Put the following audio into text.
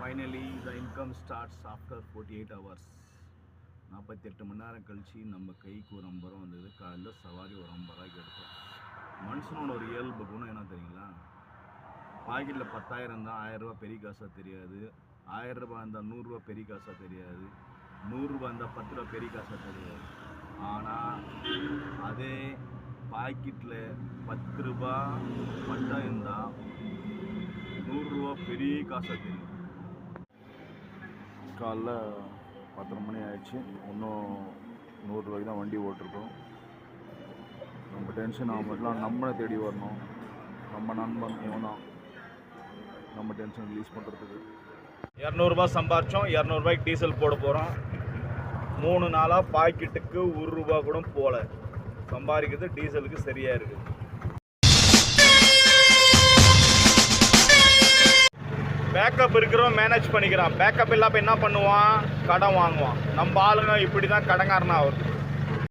Finally, the income starts after 48 hours. 48 மணி நேரம் கழிச்சு நம்ம கைக்கு ஒரு 50 ரூபா வந்தது. காலையில் சவாரி ஒரு 50 ரூபாய்க்கு எடுத்தோம். மனுஷனோட ஒரு இயல்பு குணம் என்ன தெரியுங்களா? பாக்கெட்டில் 10,000 இருந்தால் 1000 ரூபா பெரிய காசாக தெரியாது, 1000 ரூபாய் இருந்தால் 100 ரூபா பெரிய காசாக தெரியாது, 100 ரூபா இருந்தால் 10 ரூபா பெரிய காசாக தெரியாது. ஆனால் அதே பாக்கெட்டில் 10 ரூபா மட்டும் இருந்தால் 100 ரூபா பெரிய காசாக தெரியும். காலைல 10:30 மணி ஆயிடுச்சு. இன்னும் 100 ரூபாய்க்கு தான் வண்டி ஓட்டிருக்கோம். நம்ம டென்ஷன் ஆகாமலாம் நம்மளை தேடி வரணும். நம்ம நண்பன் இவன் தான் நம்ம டென்ஷன் ரிலீஸ் பண்ணுறதுக்கு. 200 ரூபா சம்பாரித்தோம். 200 ரூபாய்க்கு டீசல் போட போகிறோம். 3 நாளாக பாக்கெட்டுக்கு 1 ரூபா கூட போகல. சம்பாதிக்கிறது டீசலுக்கு சரியாக இருக்குது. பேக்கப் இருக்கிறவன் மேனேஜ் பண்ணிக்கிறான். பேக்கப் இல்லாமல் என்ன பண்ணுவான்? கடன் வாங்குவான். நம்ம ஆளுங்க இப்படி தான் கடங்காரனா ஆகுது.